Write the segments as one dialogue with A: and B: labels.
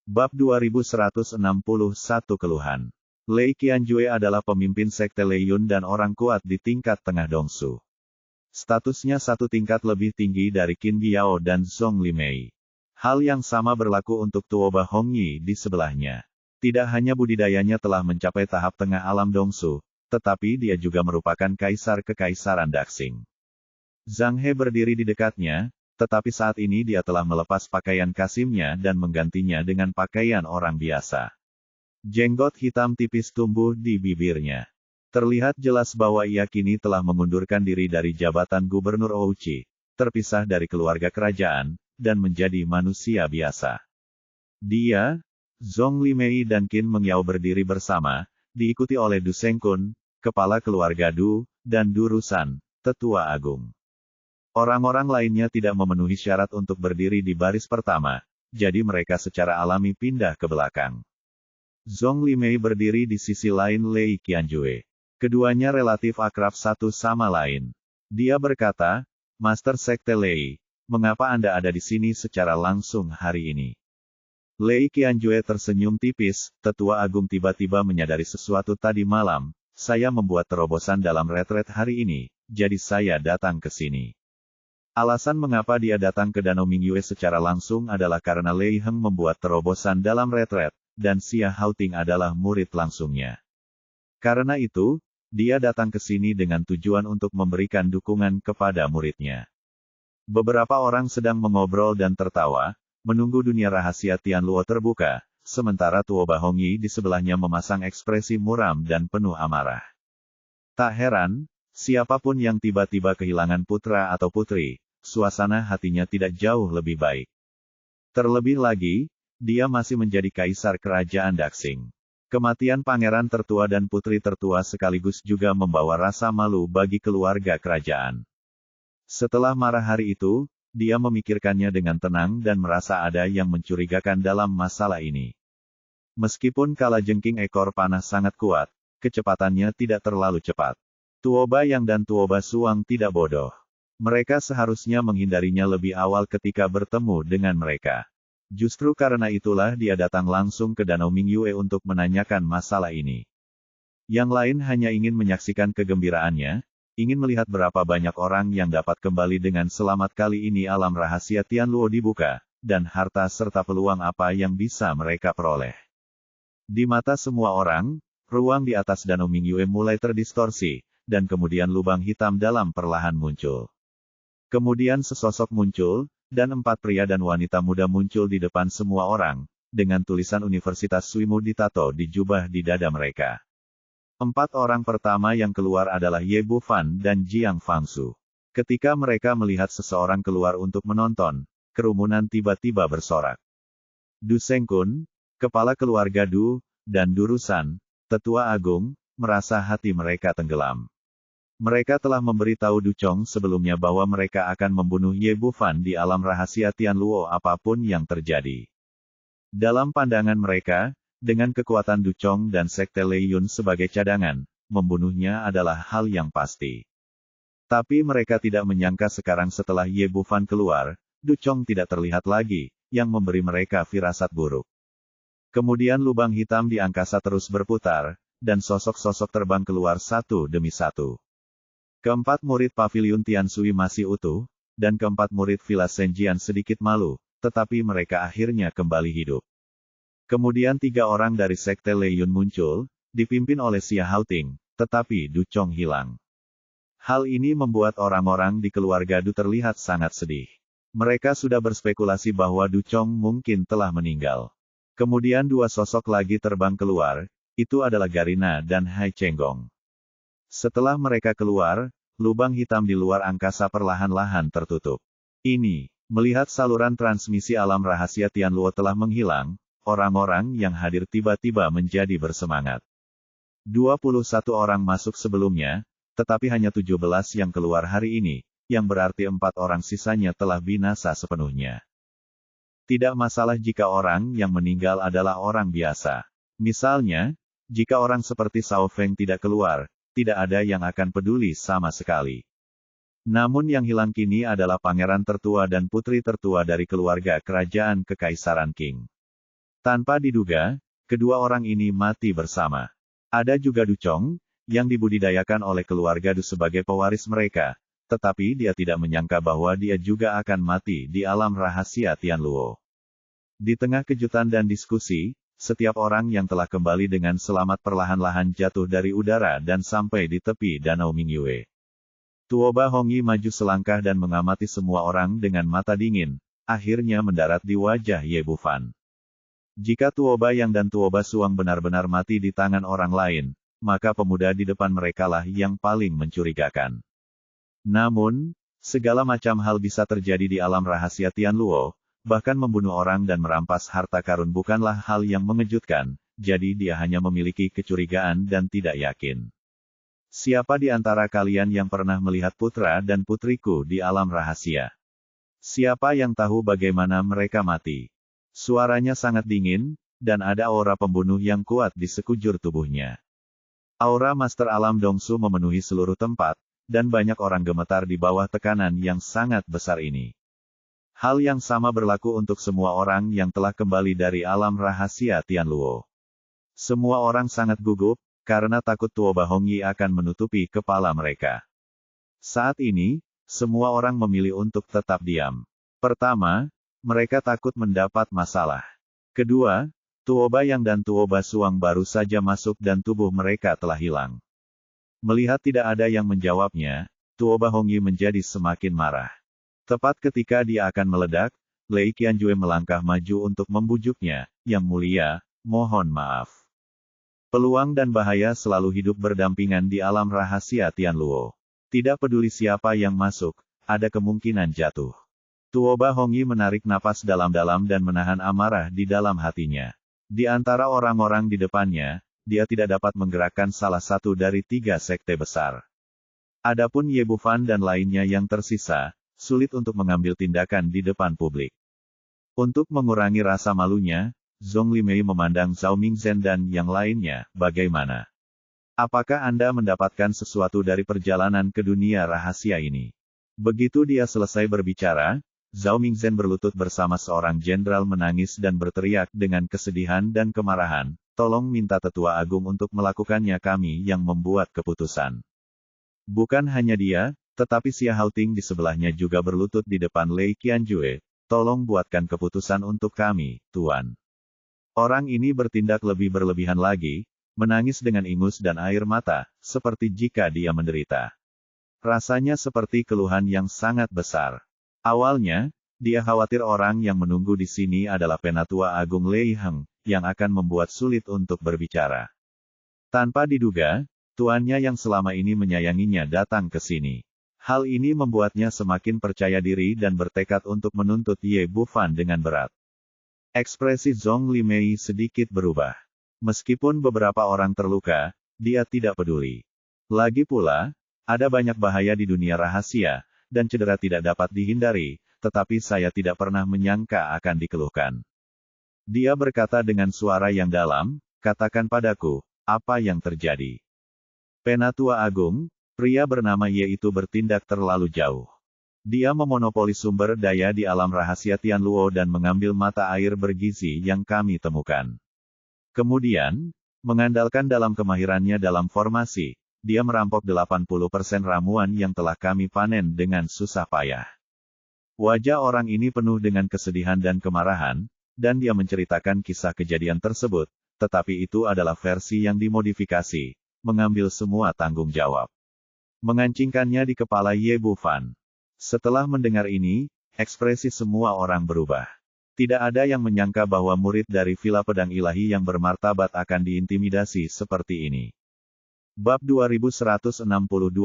A: Bab 2161 Keluhan. Lei Qianjue adalah pemimpin sekte Lei Yun dan orang kuat di tingkat tengah Dongsu. Statusnya satu tingkat lebih tinggi dari Qin Biao dan Zhong Limei. Hal yang sama berlaku untuk Tuoba Hongyi di sebelahnya. Tidak hanya budidayanya telah mencapai tahap tengah alam Dongsu, tetapi dia juga merupakan kaisar kekaisaran Daxing. Zhang He berdiri di dekatnya, tetapi saat ini dia telah melepas pakaian kasimnya dan menggantinya dengan pakaian orang biasa. Jenggot hitam tipis tumbuh di bibirnya. Terlihat jelas bahwa ia kini telah mengundurkan diri dari jabatan gubernur Ouchi, terpisah dari keluarga kerajaan, dan menjadi manusia biasa. Dia, Zhong Limei dan Qin Mengyao berdiri bersama, diikuti oleh Du Sengkun, kepala keluarga Du, dan Du Rusan, tetua agung. Orang-orang lainnya tidak memenuhi syarat untuk berdiri di baris pertama, jadi mereka secara alami pindah ke belakang. Zhong Limei berdiri di sisi lain Lei Qianjue. Keduanya relatif akrab satu sama lain. Dia berkata, "Master Sekte Lei, mengapa Anda ada di sini secara langsung hari ini?" Lei Qianjue tersenyum tipis, tetua agung tiba-tiba menyadari sesuatu tadi malam, "Saya membuat terobosan dalam retret hari ini, jadi saya datang ke sini." Alasan mengapa dia datang ke Danau Mingyue secara langsung adalah karena Lei Heng membuat terobosan dalam retret, dan Xia Haoting adalah murid langsungnya. Karena itu, dia datang ke sini dengan tujuan untuk memberikan dukungan kepada muridnya. Beberapa orang sedang mengobrol dan tertawa, menunggu dunia rahasia Tianluo terbuka, sementara Tuoba Hongyi di sebelahnya memasang ekspresi muram dan penuh amarah. Tak heran, siapapun yang tiba-tiba kehilangan putra atau putri, suasana hatinya tidak jauh lebih baik. Terlebih lagi, dia masih menjadi kaisar kerajaan Daxing. Kematian pangeran tertua dan putri tertua sekaligus juga membawa rasa malu bagi keluarga kerajaan. Setelah marah hari itu, dia memikirkannya dengan tenang dan merasa ada yang mencurigakan dalam masalah ini. Meskipun kalajengking ekor panah sangat kuat, kecepatannya tidak terlalu cepat. Tuoba Yang dan Tuoba Suang tidak bodoh. Mereka seharusnya menghindarinya lebih awal ketika bertemu dengan mereka. Justru karena itulah dia datang langsung ke Danau Mingyue untuk menanyakan masalah ini. Yang lain hanya ingin menyaksikan kegembiraannya, ingin melihat berapa banyak orang yang dapat kembali dengan selamat. Kali ini alam rahasia Tianluo dibuka, dan harta serta peluang apa yang bisa mereka peroleh. Di mata semua orang, ruang di atas Danau Mingyue mulai terdistorsi, dan kemudian lubang hitam dalam perlahan muncul. Kemudian sesosok muncul, dan 4 pria dan wanita muda muncul di depan semua orang, dengan tulisan Universitas Suimu ditato di jubah di dada mereka. 4 orang pertama yang keluar adalah Ye Bufan dan Jiang Fangsu. Ketika mereka melihat seseorang keluar untuk menonton, kerumunan tiba-tiba bersorak. Du Sengkun, kepala keluarga Du, dan Du Rusan, tetua agung, merasa hati mereka tenggelam. Mereka telah memberitahu Du Chong sebelumnya bahwa mereka akan membunuh Ye Bufan di alam rahasia Tianluo apapun yang terjadi. Dalam pandangan mereka, dengan kekuatan Du Chong dan Sekte Lei Yun sebagai cadangan, membunuhnya adalah hal yang pasti. Tapi mereka tidak menyangka sekarang setelah Ye Bufan keluar, Du Chong tidak terlihat lagi, yang memberi mereka firasat buruk. Kemudian lubang hitam di angkasa terus berputar, dan sosok-sosok terbang keluar satu demi satu. Keempat murid pavilion Tiansui masih utuh, dan keempat murid Villa Senjian sedikit malu, tetapi mereka akhirnya kembali hidup. Kemudian 3 orang dari Sekte Lei Yun muncul, dipimpin oleh Xia Haoting, tetapi Du Chong hilang. Hal ini membuat orang-orang di keluarga Du terlihat sangat sedih. Mereka sudah berspekulasi bahwa Du Chong mungkin telah meninggal. Kemudian 2 sosok lagi terbang keluar, itu adalah Garina dan Hai Chenggong. Setelah mereka keluar, lubang hitam di luar angkasa perlahan-lahan tertutup. Ini, melihat saluran transmisi alam rahasia Tianluo telah menghilang, orang-orang yang hadir tiba-tiba menjadi bersemangat. 21 orang masuk sebelumnya, tetapi hanya 17 yang keluar hari ini, yang berarti 4 orang sisanya telah binasa sepenuhnya. Tidak masalah jika orang yang meninggal adalah orang biasa. Misalnya, jika orang seperti Sao Feng tidak keluar, tidak ada yang akan peduli sama sekali. Namun yang hilang kini adalah pangeran tertua dan putri tertua dari keluarga kerajaan Kekaisaran Qing. Tanpa diduga, kedua orang ini mati bersama. Ada juga Du Chong, yang dibudidayakan oleh keluarga Du sebagai pewaris mereka, tetapi dia tidak menyangka bahwa dia juga akan mati di alam rahasia Tianluo. Di tengah kejutan dan diskusi, setiap orang yang telah kembali dengan selamat perlahan-lahan jatuh dari udara dan sampai di tepi Danau Mingyue. Tuoba Hongyi maju selangkah dan mengamati semua orang dengan mata dingin, akhirnya mendarat di wajah Ye Bufan. Jika Tuoba Yang dan Tuoba Suang benar-benar mati di tangan orang lain, maka pemuda di depan merekalah yang paling mencurigakan. Namun, segala macam hal bisa terjadi di alam rahasia Tianluo, bahkan membunuh orang dan merampas harta karun bukanlah hal yang mengejutkan, jadi dia hanya memiliki kecurigaan dan tidak yakin. Siapa di antara kalian yang pernah melihat putra dan putriku di alam rahasia? Siapa yang tahu bagaimana mereka mati? Suaranya sangat dingin, dan ada aura pembunuh yang kuat di sekujur tubuhnya. Aura Master Alam Dongsu memenuhi seluruh tempat, dan banyak orang gemetar di bawah tekanan yang sangat besar ini. Hal yang sama berlaku untuk semua orang yang telah kembali dari alam rahasia Tianluo. Semua orang sangat gugup, karena takut Tuoba Hongyi akan menutupi kepala mereka. Saat ini, semua orang memilih untuk tetap diam. Pertama, mereka takut mendapat masalah. Kedua, Tuoba Yang dan Tuoba Suang baru saja masuk dan tubuh mereka telah hilang. Melihat tidak ada yang menjawabnya, Tuoba Hongyi menjadi semakin marah. Tepat ketika dia akan meledak, Lei Qianjue melangkah maju untuk membujuknya, "Yang mulia, mohon maaf. Peluang dan bahaya selalu hidup berdampingan di alam rahasia Tianluo. Tidak peduli siapa yang masuk, ada kemungkinan jatuh." Tuoba Hongyi menarik napas dalam-dalam dan menahan amarah di dalam hatinya. Di antara orang-orang di depannya, dia tidak dapat menggerakkan salah satu dari 3 sekte besar. Adapun Ye Bufan dan lainnya yang tersisa, sulit untuk mengambil tindakan di depan publik. Untuk mengurangi rasa malunya, Zhong Limei memandang Zhao Mingzhen dan yang lainnya, "Bagaimana? Apakah Anda mendapatkan sesuatu dari perjalanan ke dunia rahasia ini?" Begitu dia selesai berbicara, Zhao Mingzhen berlutut bersama seorang jenderal menangis dan berteriak dengan kesedihan dan kemarahan, "Tolong minta Tetua Agung untuk melakukannya, kami yang membuat keputusan." Bukan hanya dia, tetapi Xia Haoting di sebelahnya juga berlutut di depan Lei Qianjue, "Tolong buatkan keputusan untuk kami, Tuan." Orang ini bertindak lebih berlebihan lagi, menangis dengan ingus dan air mata, seperti jika dia menderita. Rasanya seperti keluhan yang sangat besar. Awalnya, dia khawatir orang yang menunggu di sini adalah Penatua Agung Lei Heng, yang akan membuat sulit untuk berbicara. Tanpa diduga, tuannya yang selama ini menyayanginya datang ke sini. Hal ini membuatnya semakin percaya diri dan bertekad untuk menuntut Ye Bufan dengan berat. Ekspresi Zhong Limei sedikit berubah. Meskipun beberapa orang terluka, dia tidak peduli. Lagi pula, ada banyak bahaya di dunia rahasia, dan cedera tidak dapat dihindari, tetapi saya tidak pernah menyangka akan dikeluhkan. Dia berkata dengan suara yang dalam, "Katakan padaku, apa yang terjadi?" Penatua Agung, pria bernama Ye itu bertindak terlalu jauh. Dia memonopoli sumber daya di alam rahasia Tianluo dan mengambil mata air bergizi yang kami temukan. Kemudian, mengandalkan dalam kemahirannya dalam formasi, dia merampok 80% ramuan yang telah kami panen dengan susah payah. Wajah orang ini penuh dengan kesedihan dan kemarahan, dan dia menceritakan kisah kejadian tersebut, tetapi itu adalah versi yang dimodifikasi, mengambil semua tanggung jawab. Mengancingkannya di kepala Ye Bufan. Setelah mendengar ini, ekspresi semua orang berubah. Tidak ada yang menyangka bahwa murid dari Villa Pedang Ilahi yang bermartabat akan diintimidasi seperti ini. Bab 2162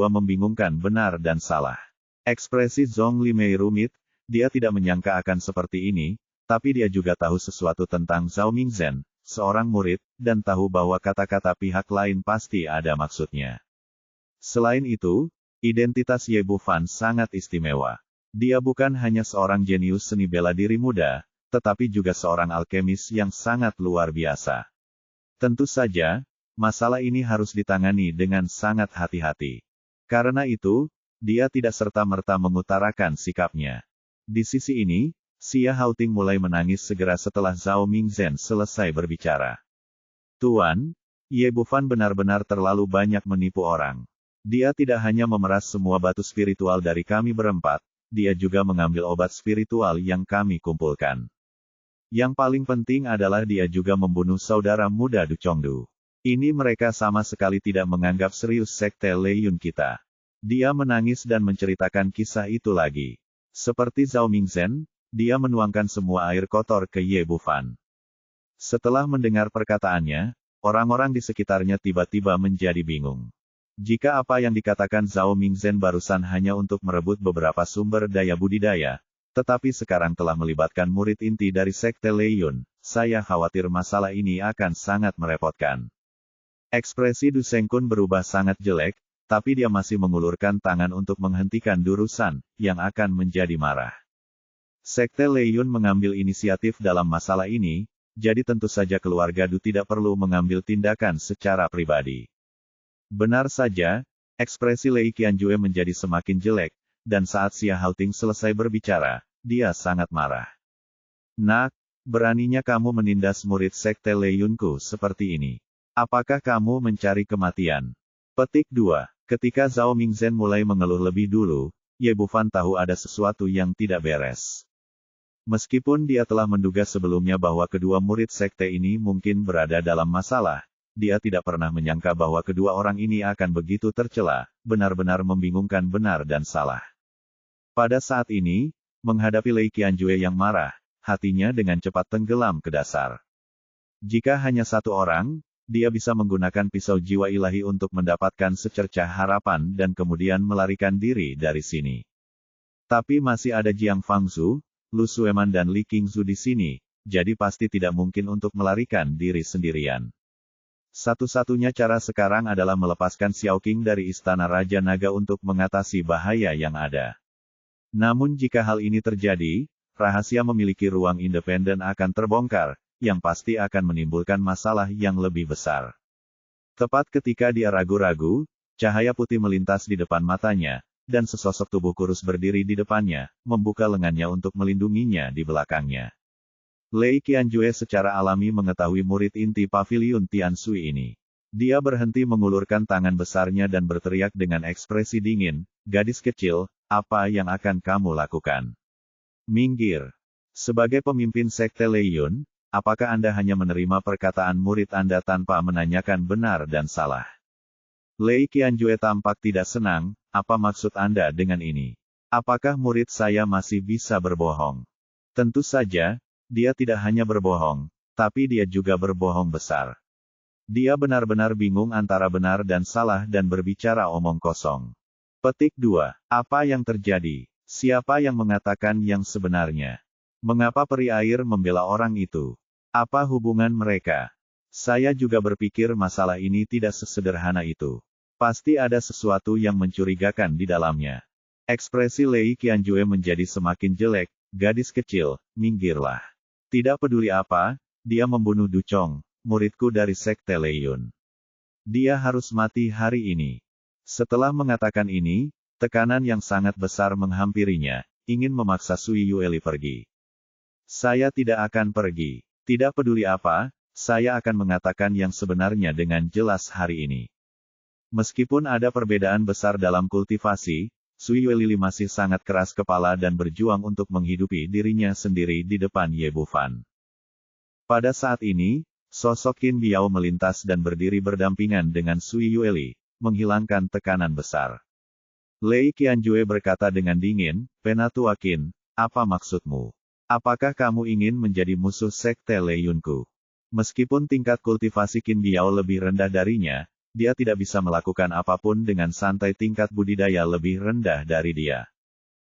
A: membingungkan benar dan salah. Ekspresi Zhong Limei rumit, dia tidak menyangka akan seperti ini, tapi dia juga tahu sesuatu tentang Zhao Mingzhen, seorang murid, dan tahu bahwa kata-kata pihak lain pasti ada maksudnya. Selain itu, identitas Ye Bufan sangat istimewa. Dia bukan hanya seorang jenius seni bela diri muda, tetapi juga seorang alkemis yang sangat luar biasa. Tentu saja, masalah ini harus ditangani dengan sangat hati-hati. Karena itu, dia tidak serta-merta mengutarakan sikapnya. Di sisi ini, Xia Haoting mulai menangis segera setelah Zhao Mingzhen selesai berbicara. Tuan, Ye Bufan benar-benar terlalu banyak menipu orang. Dia tidak hanya memeras semua batu spiritual dari kami berempat, dia juga mengambil obat spiritual yang kami kumpulkan. Yang paling penting adalah dia juga membunuh saudara muda Du Chongdu. Ini mereka sama sekali tidak menganggap serius sekte Lei Yun kita. Dia menangis dan menceritakan kisah itu lagi. Seperti Zhao Mingzhen, dia menuangkan semua air kotor ke Ye Bufan. Setelah mendengar perkataannya, orang-orang di sekitarnya tiba-tiba menjadi bingung. Jika apa yang dikatakan Zhao Mingzhen barusan hanya untuk merebut beberapa sumber daya budidaya, tetapi sekarang telah melibatkan murid inti dari sekte Lei Yun, saya khawatir masalah ini akan sangat merepotkan. Ekspresi Du Sengkun berubah sangat jelek, tapi dia masih mengulurkan tangan untuk menghentikan Durusan, yang akan menjadi marah. Sekte Lei Yun mengambil inisiatif dalam masalah ini, jadi tentu saja keluarga Du tidak perlu mengambil tindakan secara pribadi. Benar saja, ekspresi Lei Qianjue menjadi semakin jelek, dan saat Xia Haoting selesai berbicara, dia sangat marah. Nak, beraninya kamu menindas murid sekte Lei Yunku seperti ini. Apakah kamu mencari kematian? Petik 2. Ketika Zhao Mingzhen mulai mengeluh lebih dulu, Ye Bufan tahu ada sesuatu yang tidak beres. Meskipun dia telah menduga sebelumnya bahwa kedua murid sekte ini mungkin berada dalam masalah, dia tidak pernah menyangka bahwa kedua orang ini akan begitu tercela, benar-benar membingungkan benar dan salah. Pada saat ini, menghadapi Lei Qianjue yang marah, hatinya dengan cepat tenggelam ke dasar. Jika hanya satu orang, dia bisa menggunakan pisau jiwa ilahi untuk mendapatkan secercah harapan dan kemudian melarikan diri dari sini. Tapi masih ada Jiang Fangzhu, Lu Sueman dan Li Qingzu di sini, jadi pasti tidak mungkin untuk melarikan diri sendirian. Satu-satunya cara sekarang adalah melepaskan Xiao Qing dari Istana Raja Naga untuk mengatasi bahaya yang ada. Namun jika hal ini terjadi, rahasia memiliki ruang independen akan terbongkar, yang pasti akan menimbulkan masalah yang lebih besar. Tepat ketika dia ragu-ragu, cahaya putih melintas di depan matanya, dan sesosok tubuh kurus berdiri di depannya, membuka lengannya untuk melindunginya di belakangnya. Lei Qianjue secara alami mengetahui murid inti Paviliun Tianshui ini. Dia berhenti mengulurkan tangan besarnya dan berteriak dengan ekspresi dingin, "Gadis kecil, apa yang akan kamu lakukan? Minggir. Sebagai pemimpin sekte Lei Yun, apakah Anda hanya menerima perkataan murid Anda tanpa menanyakan benar dan salah?" Lei Qianjue tampak tidak senang. Apa maksud Anda dengan ini? Apakah murid saya masih bisa berbohong? Tentu saja, dia tidak hanya berbohong, tapi dia juga berbohong besar. Dia benar-benar bingung antara benar dan salah dan berbicara omong kosong. Petik 2. Apa yang terjadi? Siapa yang mengatakan yang sebenarnya? Mengapa peri air membela orang itu? Apa hubungan mereka? Saya juga berpikir masalah ini tidak sesederhana itu. Pasti ada sesuatu yang mencurigakan di dalamnya. Ekspresi Lei Qianjue menjadi semakin jelek. Gadis kecil, minggirlah. Tidak peduli apa, dia membunuh Du Chong, muridku dari sekte Lei Yun. Dia harus mati hari ini. Setelah mengatakan ini, tekanan yang sangat besar menghampirinya, ingin memaksa Sui Yueli pergi. Saya tidak akan pergi. Tidak peduli apa, saya akan mengatakan yang sebenarnya dengan jelas hari ini. Meskipun ada perbedaan besar dalam kultivasi, Sui Yueli masih sangat keras kepala dan berjuang untuk menghidupi dirinya sendiri di depan Ye Bufan. Pada saat ini, sosok Qin Biao melintas dan berdiri berdampingan dengan Sui Yueli, menghilangkan tekanan besar. Lei Qianjue berkata dengan dingin, "Penatua Qin, apa maksudmu? Apakah kamu ingin menjadi musuh sekte Lei Yunku?" Meskipun tingkat kultivasi Qin Biao lebih rendah darinya, dia tidak bisa melakukan apapun dengan santai tingkat budidaya lebih rendah dari dia.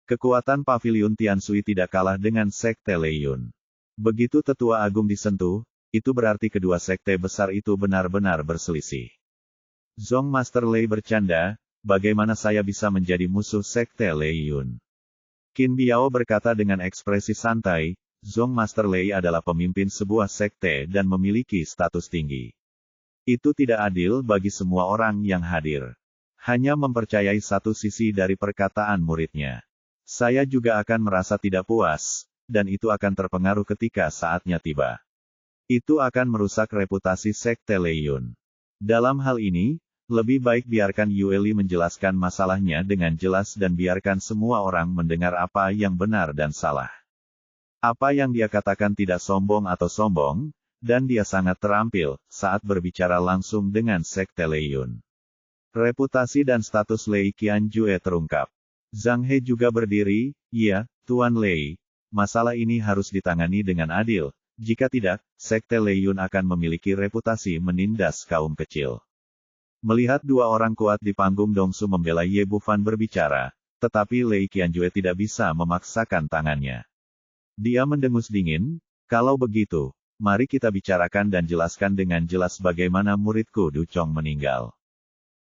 A: Kekuatan Paviliun Tianshui tidak kalah dengan sekte Lei Yun. Begitu tetua agung disentuh, itu berarti kedua sekte besar itu benar-benar berselisih. Zong Master Lei bercanda, bagaimana saya bisa menjadi musuh sekte Lei Yun? Qin Biao berkata dengan ekspresi santai, Zong Master Lei adalah pemimpin sebuah sekte dan memiliki status tinggi. Itu tidak adil bagi semua orang yang hadir. Hanya mempercayai satu sisi dari perkataan muridnya. Saya juga akan merasa tidak puas, dan itu akan terpengaruh ketika saatnya tiba. Itu akan merusak reputasi Sekte Leiyun. Dalam hal ini, lebih baik biarkan Yue Li menjelaskan masalahnya dengan jelas dan biarkan semua orang mendengar apa yang benar dan salah. Apa yang dia katakan tidak sombong atau sombong, dan dia sangat terampil saat berbicara langsung dengan Sekte Leiyun. Reputasi dan status Lei Qianjue terungkap. Zhang He juga berdiri, "Ya, Tuan Lei, masalah ini harus ditangani dengan adil, jika tidak, Sekte Leiyun akan memiliki reputasi menindas kaum kecil." Melihat dua orang kuat di panggung Dongsu membela Ye Bufan berbicara, tetapi Lei Qianjue tidak bisa memaksakan tangannya. Dia mendengus dingin, "Kalau begitu, mari kita bicarakan dan jelaskan dengan jelas bagaimana muridku Du Chong meninggal."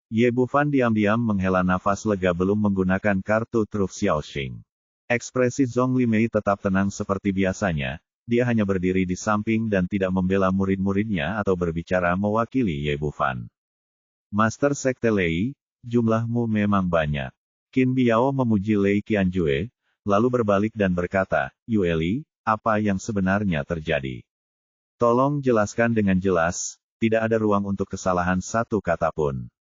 A: Ye Bufan diam-diam menghela nafas lega belum menggunakan kartu truf Xiaoxing. Ekspresi Zhong Limei tetap tenang seperti biasanya, dia hanya berdiri di samping dan tidak membela murid-muridnya atau berbicara mewakili Ye Bufan. "Master Sekte Lei, jumlahmu memang banyak." Qin Biao memuji Lei Qianjue, lalu berbalik dan berkata, "Yue Li, apa yang sebenarnya terjadi? Tolong jelaskan dengan jelas, tidak ada ruang untuk kesalahan satu kata pun."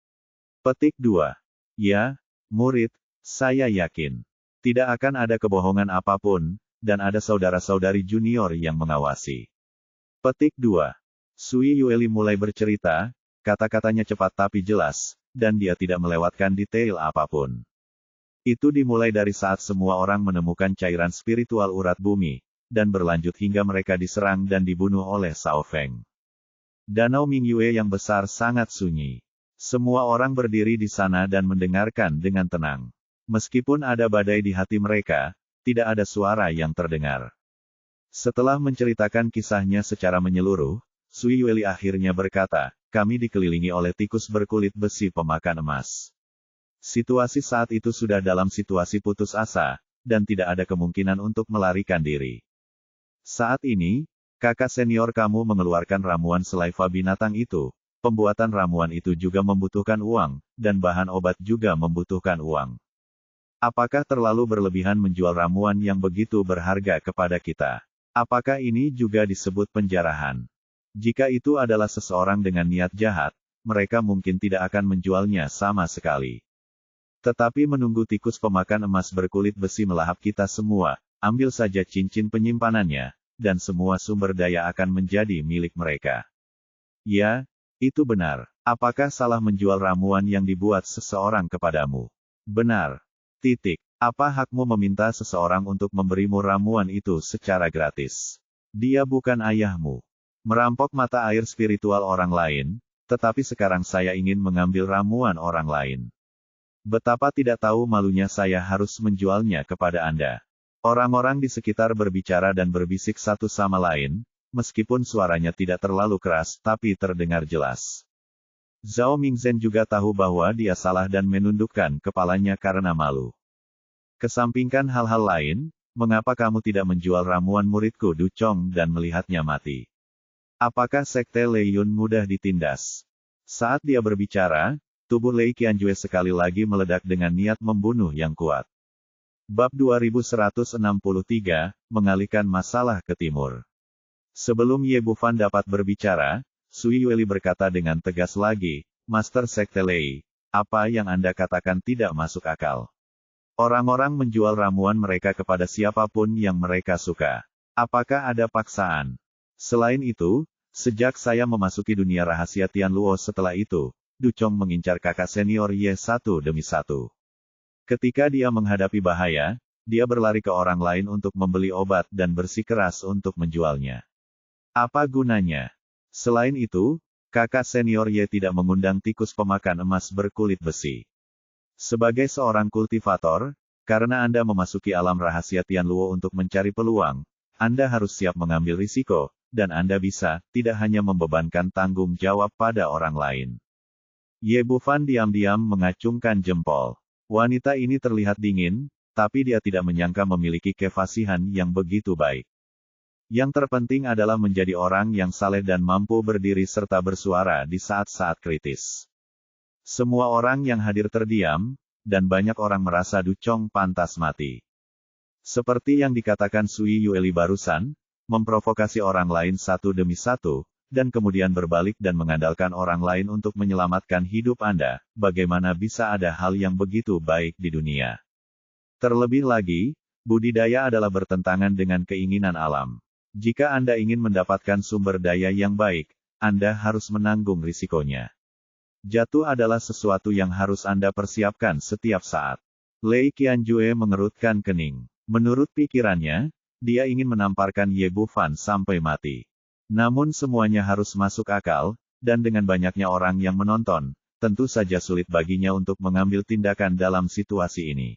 A: Petik 2. Ya, murid, saya yakin. Tidak akan ada kebohongan apapun, dan ada saudara-saudari junior yang mengawasi. Petik 2. Sui Yueli mulai bercerita, kata-katanya cepat tapi jelas, dan dia tidak melewatkan detail apapun. Itu dimulai dari saat semua orang menemukan cairan spiritual urat bumi, dan berlanjut hingga mereka diserang dan dibunuh oleh Sao Feng. Danau Mingyue yang besar sangat sunyi. Semua orang berdiri di sana dan mendengarkan dengan tenang. Meskipun ada badai di hati mereka, tidak ada suara yang terdengar. Setelah menceritakan kisahnya secara menyeluruh, Sui Yueli akhirnya berkata, "Kami dikelilingi oleh tikus berkulit besi pemakan emas." Situasi saat itu sudah dalam situasi putus asa, dan tidak ada kemungkinan untuk melarikan diri. Saat ini, kakak senior kamu mengeluarkan ramuan selaiva binatang itu. Pembuatan ramuan itu juga membutuhkan uang, dan bahan obat juga membutuhkan uang. Apakah terlalu berlebihan menjual ramuan yang begitu berharga kepada kita? Apakah ini juga disebut penjarahan? Jika itu adalah seseorang dengan niat jahat, mereka mungkin tidak akan menjualnya sama sekali. Tetapi menunggu tikus pemakan emas berkulit besi melahap kita semua, ambil saja cincin penyimpanannya, dan semua sumber daya akan menjadi milik mereka. Ya, itu benar. Apakah salah menjual ramuan yang dibuat seseorang kepadamu? Benar. Titik. Apa hakmu meminta seseorang untuk memberimu ramuan itu secara gratis? Dia bukan ayahmu. Merampok mata air spiritual orang lain, tetapi sekarang saya ingin mengambil ramuan orang lain. Betapa tidak tahu malunya saya harus menjualnya kepada Anda. Orang-orang di sekitar berbicara dan berbisik satu sama lain, meskipun suaranya tidak terlalu keras tapi terdengar jelas. Zhao Mingzhen juga tahu bahwa dia salah dan menundukkan kepalanya karena malu. Kesampingkan hal-hal lain, mengapa kamu tidak menjual ramuan muridku Du Chong dan melihatnya mati? Apakah Sekte Leiyun mudah ditindas? Saat dia berbicara, tubuh Lei Qianjue sekali lagi meledak dengan niat membunuh yang kuat. Bab 2163, mengalihkan masalah ke timur. Sebelum Ye Bufan dapat berbicara, Sui Yueli berkata dengan tegas lagi, "Master Sekte Lei, apa yang Anda katakan tidak masuk akal. Orang-orang menjual ramuan mereka kepada siapapun yang mereka suka. Apakah ada paksaan? Selain itu, sejak saya memasuki dunia rahasia Tianluo setelah itu, Du Chong mengincar kakak senior Ye satu demi satu. Ketika dia menghadapi bahaya, dia berlari ke orang lain untuk membeli obat dan bersikeras untuk menjualnya. Apa gunanya? Selain itu, kakak senior Ye tidak mengundang tikus pemakan emas berkulit besi. Sebagai seorang kultivator, karena Anda memasuki alam rahasia Tianluo untuk mencari peluang, Anda harus siap mengambil risiko, dan Anda bisa, tidak hanya membebankan tanggung jawab pada orang lain. Ye Bufan diam-diam mengacungkan jempol. Wanita ini terlihat dingin, tapi dia tidak menyangka memiliki kefasihan yang begitu baik. Yang terpenting adalah menjadi orang yang saleh dan mampu berdiri serta bersuara di saat-saat kritis. Semua orang yang hadir terdiam, dan banyak orang merasa Du Chong pantas mati. Seperti yang dikatakan Sui Yueli barusan, memprovokasi orang lain satu demi satu, dan kemudian berbalik dan mengandalkan orang lain untuk menyelamatkan hidup Anda, bagaimana bisa ada hal yang begitu baik di dunia? Terlebih lagi, budidaya adalah bertentangan dengan keinginan alam. Jika Anda ingin mendapatkan sumber daya yang baik, Anda harus menanggung risikonya. Jatuh adalah sesuatu yang harus Anda persiapkan setiap saat. Lei Qianjue mengerutkan kening. Menurut pikirannya, dia ingin menamparkan Ye Bufan sampai mati. Namun semuanya harus masuk akal, dan dengan banyaknya orang yang menonton, tentu saja sulit baginya untuk mengambil tindakan dalam situasi ini.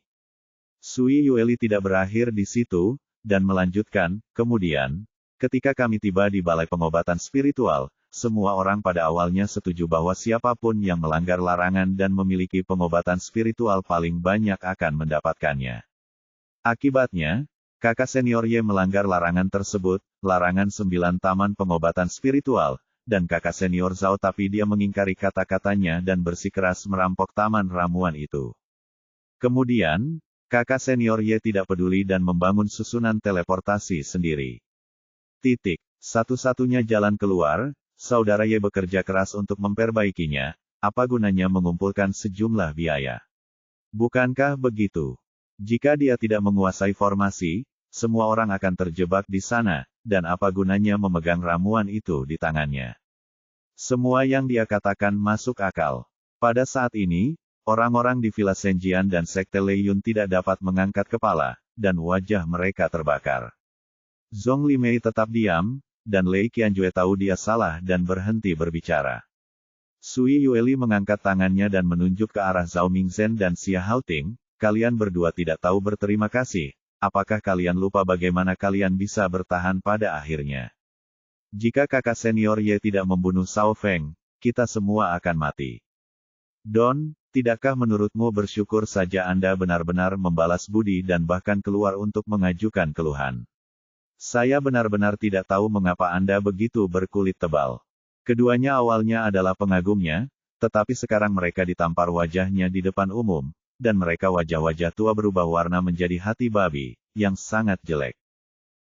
A: Sui Yueli tidak berakhir di situ, dan melanjutkan, kemudian, ketika kami tiba di balai pengobatan spiritual, semua orang pada awalnya setuju bahwa siapapun yang melanggar larangan dan memiliki pengobatan spiritual paling banyak akan mendapatkannya. Akibatnya, kakak senior Ye melanggar larangan tersebut, larangan 9 taman pengobatan spiritual, dan kakak senior Zhao tapi dia mengingkari kata-katanya dan bersikeras merampok taman ramuan itu. Kemudian, kakak senior Ye tidak peduli dan membangun susunan teleportasi sendiri. Satu-satunya jalan keluar, saudara Ye bekerja keras untuk memperbaikinya, apa gunanya mengumpulkan sejumlah biaya? Bukankah begitu? Jika dia tidak menguasai formasi, semua orang akan terjebak di sana, dan apa gunanya memegang ramuan itu di tangannya? Semua yang dia katakan masuk akal. Pada saat ini, orang-orang di Villa Senjian dan Sekte Lei Yun tidak dapat mengangkat kepala, dan wajah mereka terbakar. Zhong Limei tetap diam, dan Lei Qianjue tahu dia salah dan berhenti berbicara. Sui Yueli mengangkat tangannya dan menunjuk ke arah Zhao Mingzhen dan Xia Haoting. Kalian berdua tidak tahu berterima kasih, apakah kalian lupa bagaimana kalian bisa bertahan pada akhirnya? Jika kakak senior Ye tidak membunuh Sao Feng, kita semua akan mati. Don, tidakkah menurutmu bersyukur saja Anda benar-benar membalas budi dan bahkan keluar untuk mengajukan keluhan? Saya benar-benar tidak tahu mengapa Anda begitu berkulit tebal. Keduanya awalnya adalah pengagumnya, tetapi sekarang mereka ditampar wajahnya di depan umum, dan mereka wajah-wajah tua berubah warna menjadi hati babi, yang sangat jelek.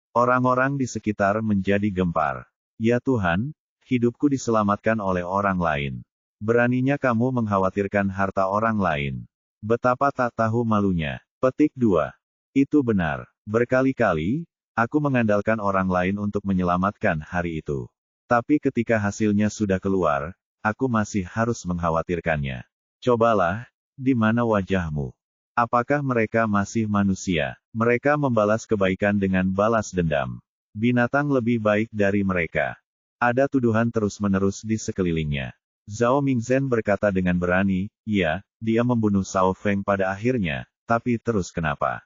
A: Orang-orang di sekitar menjadi gempar. Ya Tuhan, hidupku diselamatkan oleh orang lain. Beraninya kamu mengkhawatirkan harta orang lain. Betapa tak tahu malunya. Petik 2. Itu benar. Berkali-kali, aku mengandalkan orang lain untuk menyelamatkan hari itu. Tapi ketika hasilnya sudah keluar, aku masih harus mengkhawatirkannya. Cobalah, di mana wajahmu? Apakah mereka masih manusia? Mereka membalas kebaikan dengan balas dendam. Binatang lebih baik dari mereka. Ada tuduhan terus-menerus di sekelilingnya. Zhao Mingzhen berkata dengan berani, ya, dia membunuh Sao Feng pada akhirnya, tapi terus kenapa?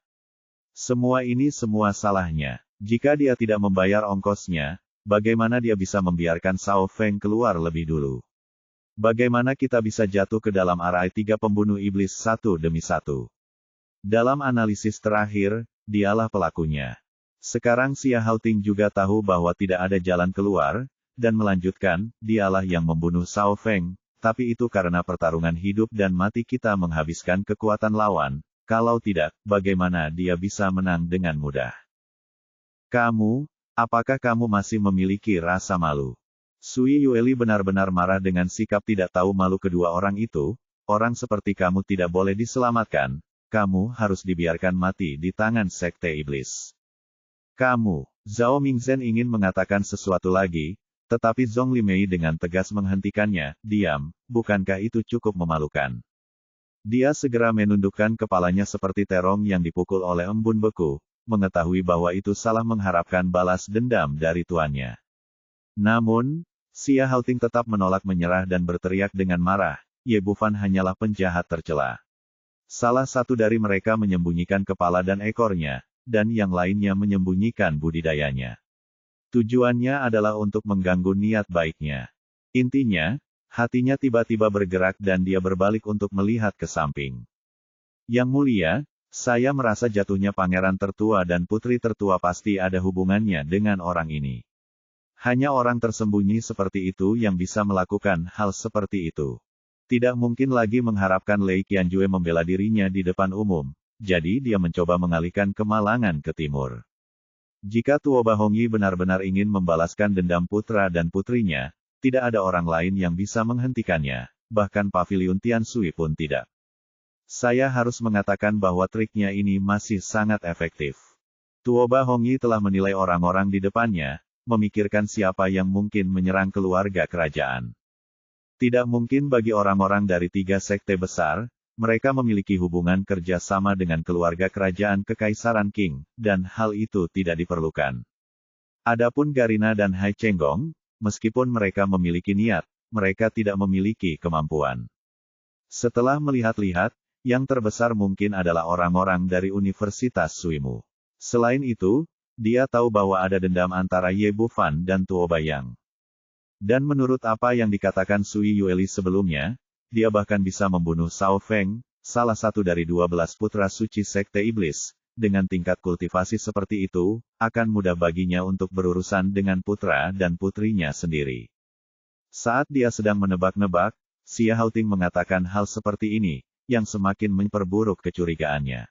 A: Semua ini semua salahnya. Jika dia tidak membayar ongkosnya, bagaimana dia bisa membiarkan Sao Feng keluar lebih dulu? Bagaimana kita bisa jatuh ke dalam arai 3 pembunuh iblis satu demi satu? Dalam analisis terakhir, dialah pelakunya. Sekarang Xia Haoting juga tahu bahwa tidak ada jalan keluar, dan melanjutkan, dialah yang membunuh Sao Feng, tapi itu karena pertarungan hidup dan mati kita menghabiskan kekuatan lawan, kalau tidak, bagaimana dia bisa menang dengan mudah? Kamu, apakah kamu masih memiliki rasa malu? Sui Yueli benar-benar marah dengan sikap tidak tahu malu kedua orang itu. Orang seperti kamu tidak boleh diselamatkan, kamu harus dibiarkan mati di tangan Sekte Iblis. Kamu, Zhao Mingzhen ingin mengatakan sesuatu lagi, tetapi Zhong Limei dengan tegas menghentikannya, diam, bukankah itu cukup memalukan? Dia segera menundukkan kepalanya seperti terong yang dipukul oleh embun beku, mengetahui bahwa itu salah mengharapkan balas dendam dari tuannya. Namun, Xia Haoting tetap menolak menyerah dan berteriak dengan marah, Ye Bufan hanyalah penjahat tercela. Salah satu dari mereka menyembunyikan kepala dan ekornya, dan yang lainnya menyembunyikan budidayanya. Tujuannya adalah untuk mengganggu niat baiknya. Intinya, hatinya tiba-tiba bergerak dan dia berbalik untuk melihat ke samping. Yang mulia, saya merasa jatuhnya pangeran tertua dan putri tertua pasti ada hubungannya dengan orang ini. Hanya orang tersembunyi seperti itu yang bisa melakukan hal seperti itu. Tidak mungkin lagi mengharapkan Lei Qianjue membela dirinya di depan umum, jadi dia mencoba mengalihkan kemalangan ke timur. Jika Tuo Bahongyi benar-benar ingin membalaskan dendam putra dan putrinya, tidak ada orang lain yang bisa menghentikannya, bahkan Paviliun Tian Sui pun tidak. Saya harus mengatakan bahwa triknya ini masih sangat efektif. Tuo Bahongyi telah menilai orang-orang di depannya, memikirkan siapa yang mungkin menyerang keluarga kerajaan. Tidak mungkin bagi orang-orang dari 3 sekte besar, mereka memiliki hubungan kerja sama dengan keluarga kerajaan Kekaisaran Qing, dan hal itu tidak diperlukan. Adapun Garina dan Hai Chenggong, meskipun mereka memiliki niat, mereka tidak memiliki kemampuan. Setelah melihat-lihat, yang terbesar mungkin adalah orang-orang dari Universitas Suimu. Selain itu, dia tahu bahwa ada dendam antara Ye Bufan dan Tuo Bayang. Dan menurut apa yang dikatakan Sui Yueli sebelumnya, dia bahkan bisa membunuh Sao Feng, salah satu dari 12 putra suci Sekte Iblis. Dengan tingkat kultivasi seperti itu, akan mudah baginya untuk berurusan dengan putra dan putrinya sendiri. Saat dia sedang menebak-nebak, Xia Haoting mengatakan hal seperti ini, yang semakin memperburuk kecurigaannya.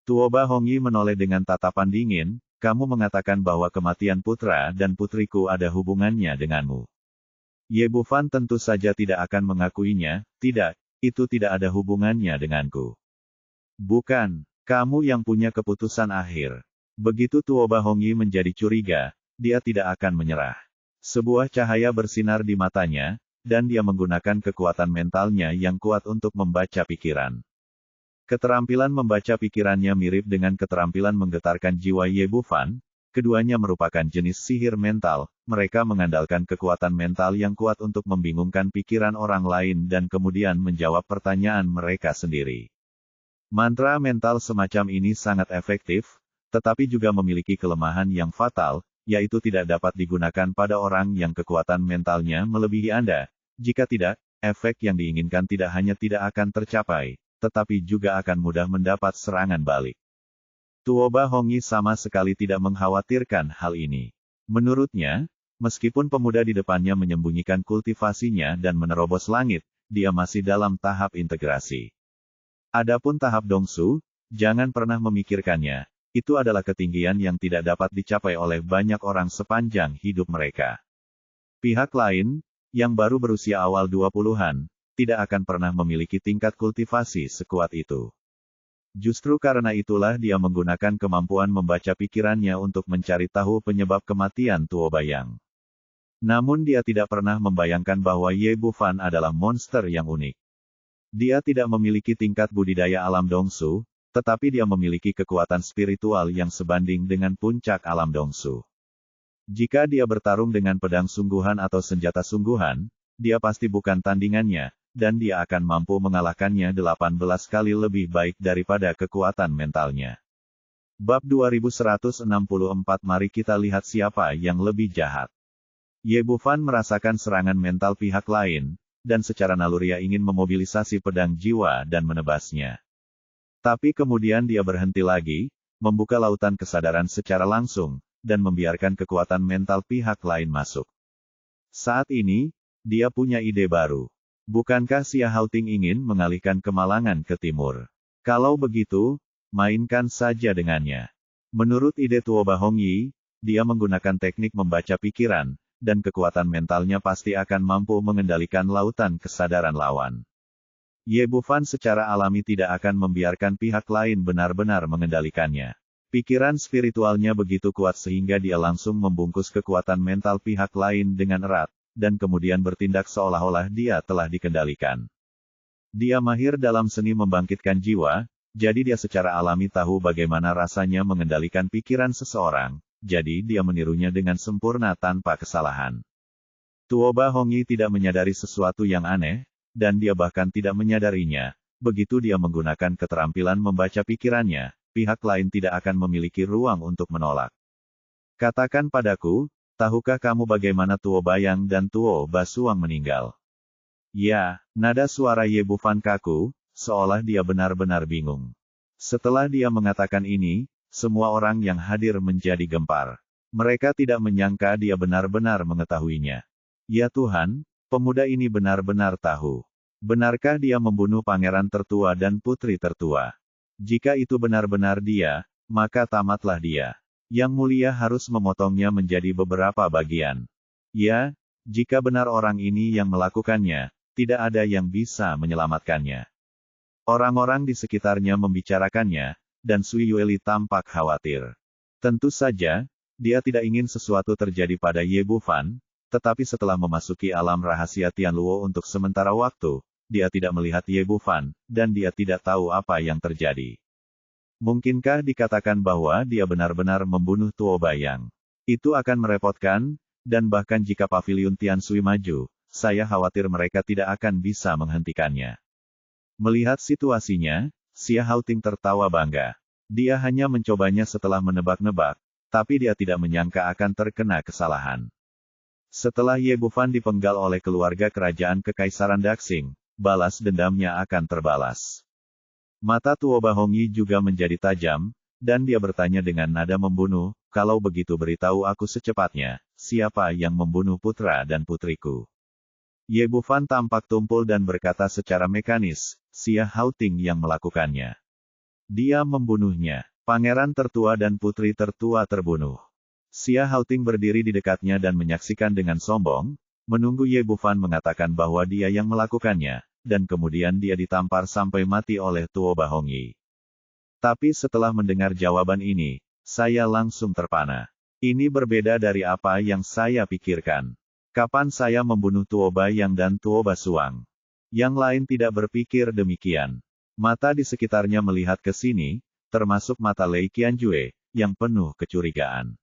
A: Tuo Bahongyi menoleh dengan tatapan dingin, kamu mengatakan bahwa kematian putra dan putriku ada hubungannya denganmu. Ye Bufan tentu saja tidak akan mengakuinya, tidak, itu tidak ada hubungannya denganku. Bukan, kamu yang punya keputusan akhir. Begitu Tuo Bahongyi menjadi curiga, dia tidak akan menyerah. Sebuah cahaya bersinar di matanya, dan dia menggunakan kekuatan mentalnya yang kuat untuk membaca pikiran. Keterampilan membaca pikirannya mirip dengan keterampilan menggetarkan jiwa Ye Bufan. Keduanya merupakan jenis sihir mental, mereka mengandalkan kekuatan mental yang kuat untuk membingungkan pikiran orang lain dan kemudian menjawab pertanyaan mereka sendiri. Mantra mental semacam ini sangat efektif, tetapi juga memiliki kelemahan yang fatal, yaitu tidak dapat digunakan pada orang yang kekuatan mentalnya melebihi Anda. Jika tidak, efek yang diinginkan tidak hanya tidak akan tercapai, tetapi juga akan mudah mendapat serangan balik. Tuo Bahongyi sama sekali tidak mengkhawatirkan hal ini. Menurutnya, meskipun pemuda di depannya menyembunyikan kultivasinya dan menerobos langit, dia masih dalam tahap integrasi. Adapun tahap Dongsu, jangan pernah memikirkannya, itu adalah ketinggian yang tidak dapat dicapai oleh banyak orang sepanjang hidup mereka. Pihak lain, yang baru berusia awal 20-an, tidak akan pernah memiliki tingkat kultivasi sekuat itu. Justru karena itulah dia menggunakan kemampuan membaca pikirannya untuk mencari tahu penyebab kematian Tuo Bayang. Namun dia tidak pernah membayangkan bahwa Ye Bufan adalah monster yang unik. Dia tidak memiliki tingkat budidaya alam Dongsu, tetapi dia memiliki kekuatan spiritual yang sebanding dengan puncak alam Dongsu. Jika dia bertarung dengan pedang sungguhan atau senjata sungguhan, dia pasti bukan tandingannya, dan dia akan mampu mengalahkannya 18 kali lebih baik daripada kekuatan mentalnya. Bab 2164 Mari kita lihat siapa yang lebih jahat. Ye Bufan merasakan serangan mental pihak lain, dan secara naluriah ingin memobilisasi pedang jiwa dan menebasnya. Tapi kemudian dia berhenti lagi, membuka lautan kesadaran secara langsung, dan membiarkan kekuatan mental pihak lain masuk. Saat ini, dia punya ide baru. Bukankah Xia Haoting ingin mengalihkan kemalangan ke timur? Kalau begitu, mainkan saja dengannya. Menurut ide Tuo Bahongyi, dia menggunakan teknik membaca pikiran, dan kekuatan mentalnya pasti akan mampu mengendalikan lautan kesadaran lawan. Ye Bufan secara alami tidak akan membiarkan pihak lain benar-benar mengendalikannya. Pikiran spiritualnya begitu kuat sehingga dia langsung membungkus kekuatan mental pihak lain dengan erat, dan kemudian bertindak seolah-olah dia telah dikendalikan. Dia mahir dalam seni membangkitkan jiwa, jadi dia secara alami tahu bagaimana rasanya mengendalikan pikiran seseorang, jadi dia menirunya dengan sempurna tanpa kesalahan. Tuo Bahongyi tidak menyadari sesuatu yang aneh, dan dia bahkan tidak menyadarinya. Begitu dia menggunakan keterampilan membaca pikirannya, pihak lain tidak akan memiliki ruang untuk menolak. Katakan padaku, tahukah kamu bagaimana Tuo Bayang dan Tuo Basuang meninggal? Ya, nada suara Ye Bufan kaku, seolah dia benar-benar bingung. Setelah dia mengatakan ini, semua orang yang hadir menjadi gempar. Mereka tidak menyangka dia benar-benar mengetahuinya. Ya Tuhan, pemuda ini benar-benar tahu. Benarkah dia membunuh pangeran tertua dan putri tertua? Jika itu benar-benar dia, maka tamatlah dia. Yang mulia harus memotongnya menjadi beberapa bagian. Ya, jika benar orang ini yang melakukannya, tidak ada yang bisa menyelamatkannya. Orang-orang di sekitarnya membicarakannya, dan Sui Yueli tampak khawatir. Tentu saja, dia tidak ingin sesuatu terjadi pada Ye Bufan, tetapi setelah memasuki alam rahasia Tianluo untuk sementara waktu, dia tidak melihat Ye Bufan, dan dia tidak tahu apa yang terjadi. Mungkinkah dikatakan bahwa dia benar-benar membunuh Tuo Bayang? Itu akan merepotkan, dan bahkan jika pavilion Tian Sui maju, saya khawatir mereka tidak akan bisa menghentikannya. Melihat situasinya, Xia Haoting tertawa bangga. Dia hanya mencobanya setelah menebak-nebak, tapi dia tidak menyangka akan terkena kesalahan. Setelah Ye Bufan dipenggal oleh keluarga kerajaan Kekaisaran Daxing, balas dendamnya akan terbalas. Mata Tuo Bahongi juga menjadi tajam, dan dia bertanya dengan nada membunuh, kalau begitu beritahu aku secepatnya, siapa yang membunuh putra dan putriku. Ye Bufan tampak tumpul dan berkata secara mekanis, Xia Haoting yang melakukannya. Dia membunuhnya. Pangeran tertua dan putri tertua terbunuh. Xia Haoting berdiri di dekatnya dan menyaksikan dengan sombong, menunggu Ye Bufan mengatakan bahwa dia yang melakukannya, dan kemudian dia ditampar sampai mati oleh Tuo Bahongi. Tapi setelah mendengar jawaban ini, saya langsung terpana. Ini berbeda dari apa yang saya pikirkan. Kapan saya membunuh Tuo Bayang dan Tuo Basuang? Yang lain tidak berpikir demikian. Mata di sekitarnya melihat ke sini, termasuk mata Lei Qianjue, yang penuh kecurigaan.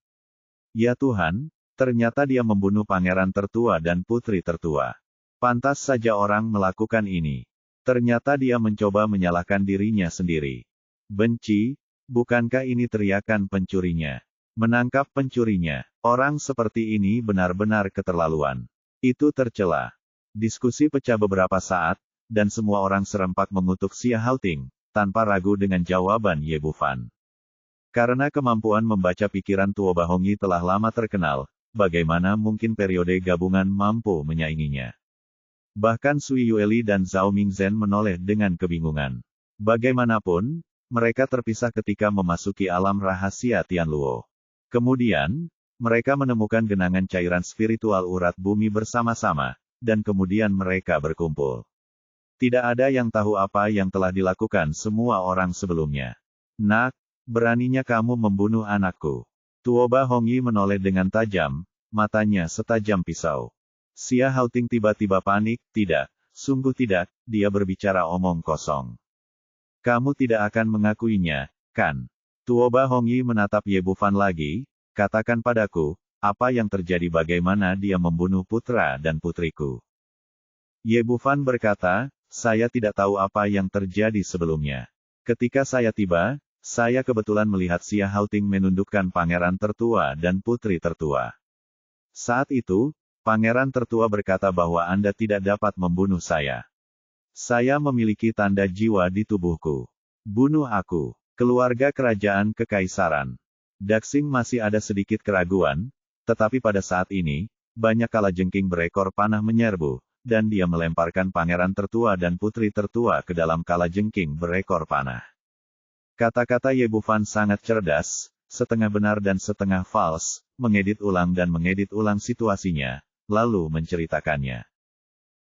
A: Ya Tuhan, ternyata dia membunuh pangeran tertua dan putri tertua. Pantas saja orang melakukan ini. Ternyata dia mencoba menyalahkan dirinya sendiri. Benci, bukankah ini teriakan pencurinya? Menangkap pencurinya. Orang seperti ini benar-benar keterlaluan. Itu tercela. Diskusi pecah beberapa saat, dan semua orang serempak mengutuk Xia Haoting, tanpa ragu dengan jawaban Ye Bufan. Karena kemampuan membaca pikiran Tuo Bahongi telah lama terkenal, bagaimana mungkin periode gabungan mampu menyainginya? Bahkan Sui Yueli dan Zhao Mingzhen menoleh dengan kebingungan. Bagaimanapun, mereka terpisah ketika memasuki alam rahasia Tianluo. Kemudian, mereka menemukan genangan cairan spiritual urat bumi bersama-sama, dan kemudian mereka berkumpul. Tidak ada yang tahu apa yang telah dilakukan semua orang sebelumnya. Nak, beraninya kamu membunuh anakku. Tuo Bahongi menoleh dengan tajam, matanya setajam pisau. Xia Haoting tiba-tiba panik, tidak, sungguh tidak, dia berbicara omong kosong. Kamu tidak akan mengakuinya, kan? Tuo Bahongi menatap Ye Bufan lagi, katakan padaku, apa yang terjadi bagaimana dia membunuh putra dan putriku. Ye Bufan berkata, saya tidak tahu apa yang terjadi sebelumnya. Ketika saya tiba, saya kebetulan melihat Xia Haoting menundukkan pangeran tertua dan putri tertua. Saat itu, pangeran tertua berkata bahwa Anda tidak dapat membunuh saya. Saya memiliki tanda jiwa di tubuhku. Bunuh aku. Keluarga kerajaan kekaisaran Daxing masih ada sedikit keraguan, tetapi pada saat ini, banyak kalajengking berekor panah menyerbu, dan dia melemparkan pangeran tertua dan putri tertua ke dalam kalajengking berekor panah. Kata-kata Ye Bufan sangat cerdas, setengah benar dan setengah fals, mengedit ulang situasinya, lalu menceritakannya.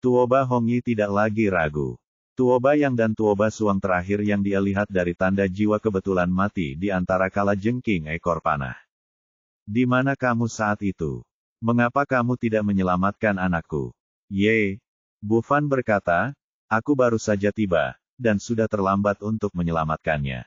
A: Tuo Bahongi tidak lagi ragu. Tuo Bayang dan Tuo Basuang terakhir yang dia lihat dari tanda jiwa kebetulan mati di antara kalajengking ekor panah. Di mana kamu saat itu? Mengapa kamu tidak menyelamatkan anakku? Ye Bufan berkata, aku baru saja tiba, dan sudah terlambat untuk menyelamatkannya.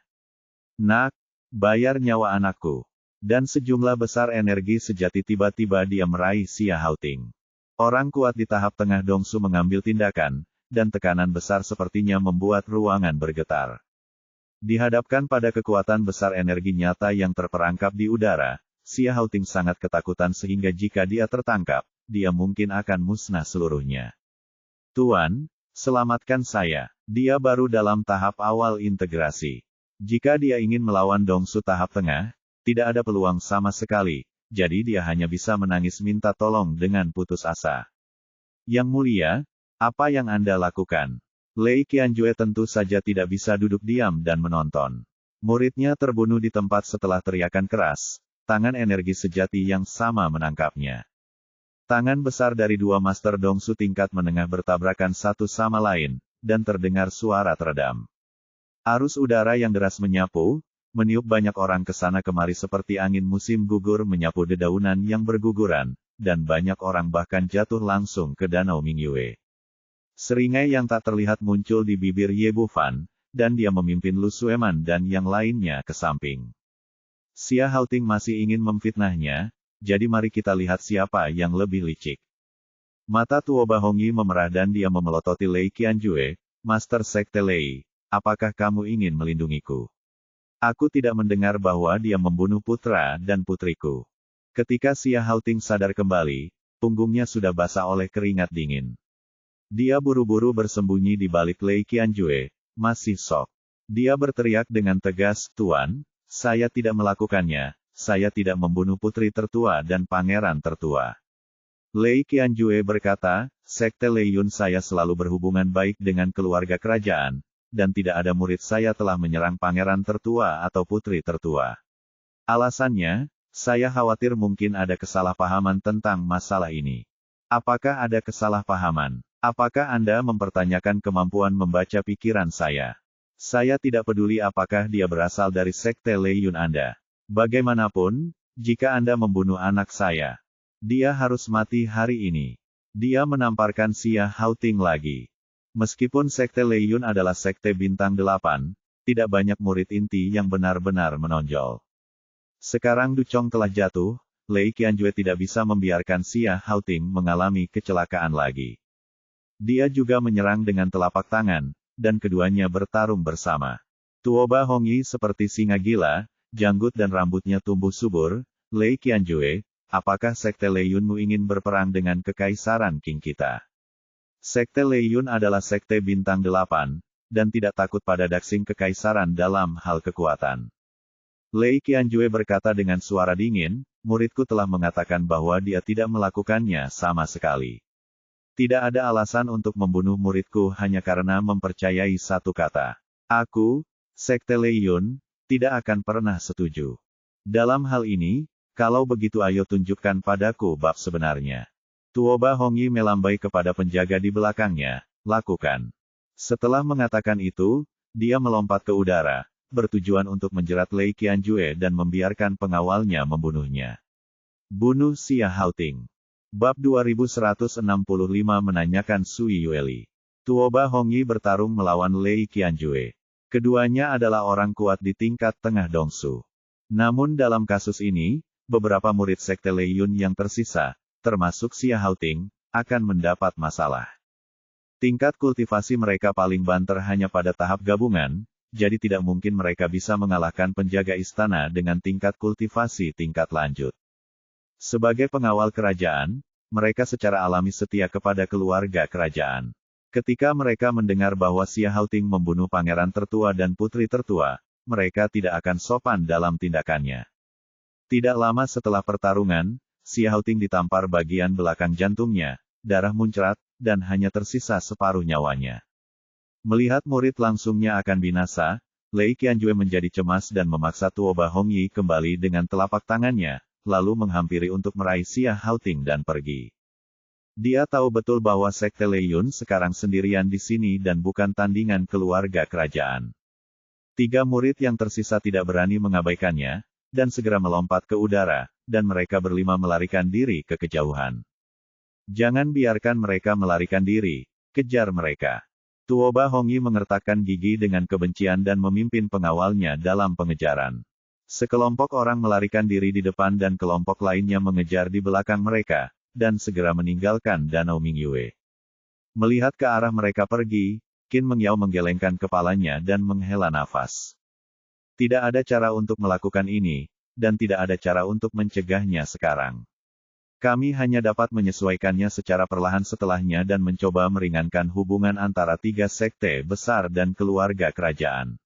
A: Nak, bayar nyawa anakku. Dan sejumlah besar energi sejati tiba-tiba dia meraih Xia Haoting. Orang kuat di tahap tengah Dongsu mengambil tindakan, dan tekanan besar sepertinya membuat ruangan bergetar. Dihadapkan pada kekuatan besar energi nyata yang terperangkap di udara, Xia Haoting sangat ketakutan sehingga jika dia tertangkap, dia mungkin akan musnah seluruhnya. Tuan, selamatkan saya. Dia baru dalam tahap awal integrasi. Jika dia ingin melawan Dongsu tahap tengah, tidak ada peluang sama sekali, jadi dia hanya bisa menangis minta tolong dengan putus asa. Yang mulia, apa yang Anda lakukan? Lei Qianjue tentu saja tidak bisa duduk diam dan menonton. Muridnya terbunuh di tempat setelah teriakan keras, tangan energi sejati yang sama menangkapnya. Tangan besar dari dua master Dongsu tingkat menengah bertabrakan satu sama lain, dan terdengar suara teredam. Arus udara yang deras menyapu, meniup banyak orang ke sana kemari seperti angin musim gugur menyapu dedaunan yang berguguran, dan banyak orang bahkan jatuh langsung ke danau Mingyue. Seringai yang tak terlihat muncul di bibir Ye Bufan, dan dia memimpin Lu Sueman dan yang lainnya ke samping. Xia Haoting masih ingin memfitnahnya, jadi mari kita lihat siapa yang lebih licik. Mata Tuoba Hongyi memerah dan dia memelototi Lei Qianjue, Master Sekte Lei, apakah kamu ingin melindungiku? Aku tidak mendengar bahwa dia membunuh putra dan putriku. Ketika Xia Haoting sadar kembali, punggungnya sudah basah oleh keringat dingin. Dia buru-buru bersembunyi di balik Lei Qianjue, masih sok. Dia berteriak dengan tegas, Tuan, saya tidak melakukannya, saya tidak membunuh putri tertua dan pangeran tertua. Lei Qianjue berkata, Sekte Lei Yun saya selalu berhubungan baik dengan keluarga kerajaan, dan tidak ada murid saya telah menyerang pangeran tertua atau putri tertua. Alasannya, saya khawatir mungkin ada kesalahpahaman tentang masalah ini. Apakah ada kesalahpahaman? Apakah Anda mempertanyakan kemampuan membaca pikiran saya? Saya tidak peduli apakah dia berasal dari Sekte Lei Yun Anda. Bagaimanapun, jika Anda membunuh anak saya, dia harus mati hari ini. Dia menamparkan Xia Haoting lagi. Meskipun Sekte Lei Yun adalah Sekte Bintang 8, tidak banyak murid inti yang benar-benar menonjol. Sekarang Ducong telah jatuh, Lei Qianjue tidak bisa membiarkan Xia Haoting mengalami kecelakaan lagi. Dia juga menyerang dengan telapak tangan, dan keduanya bertarung bersama. Tuoba Hongyi seperti singa gila, janggut dan rambutnya tumbuh subur. Lei Qianjue, apakah Sekte Lei Yunmu ingin berperang dengan Kekaisaran Qing kita? Sekte Lei Yun adalah Sekte Bintang 8, dan tidak takut pada daksing Kekaisaran dalam hal kekuatan. Lei Qianjue berkata dengan suara dingin, muridku telah mengatakan bahwa dia tidak melakukannya sama sekali. Tidak ada alasan untuk membunuh muridku hanya karena mempercayai satu kata. Aku, Sekte Lei Yun, tidak akan pernah setuju. Dalam hal ini, kalau begitu ayo tunjukkan padaku bab sebenarnya. Tuoba Hongyi melambai kepada penjaga di belakangnya, lakukan. Setelah mengatakan itu, dia melompat ke udara, bertujuan untuk menjerat Lei Qianjue dan membiarkan pengawalnya membunuhnya. Bunuh Xia Haoting. Bab 2165 menanyakan Sui Yueli. Tuoba Hongyi bertarung melawan Lei Qianjue. Keduanya adalah orang kuat di tingkat tengah Dongsu. Namun dalam kasus ini, beberapa murid Sekte Lei Yun yang tersisa, termasuk Xia Haoting, akan mendapat masalah. Tingkat kultivasi mereka paling banter hanya pada tahap gabungan, jadi tidak mungkin mereka bisa mengalahkan penjaga istana dengan tingkat kultivasi tingkat lanjut. Sebagai pengawal kerajaan, mereka secara alami setia kepada keluarga kerajaan. Ketika mereka mendengar bahwa Xia Haoting membunuh pangeran tertua dan putri tertua, mereka tidak akan sopan dalam tindakannya. Tidak lama setelah pertarungan, Xia Haoting ditampar bagian belakang jantungnya, darah muncrat, dan hanya tersisa separuh nyawanya. Melihat murid langsungnya akan binasa, Lei Qianjue menjadi cemas dan memaksa Tuoba Hongyi kembali dengan telapak tangannya, lalu menghampiri untuk meraih Xia Haoting dan pergi. Dia tahu betul bahwa Sekte Lei Yun sekarang sendirian di sini dan bukan tandingan keluarga kerajaan. 3 murid yang tersisa tidak berani mengabaikannya, dan segera melompat ke udara, dan mereka berlima melarikan diri ke kejauhan. Jangan biarkan mereka melarikan diri, kejar mereka. Tuoba Hongyi mengertakkan gigi dengan kebencian dan memimpin pengawalnya dalam pengejaran. Sekelompok orang melarikan diri di depan dan kelompok lainnya mengejar di belakang mereka, dan segera meninggalkan Danau Mingyue. Melihat ke arah mereka pergi, Qin Mengyao menggelengkan kepalanya dan menghela nafas. Tidak ada cara untuk melakukan ini, dan tidak ada cara untuk mencegahnya sekarang. Kami hanya dapat menyesuaikannya secara perlahan setelahnya dan mencoba meringankan hubungan antara 3 sekte besar dan keluarga kerajaan.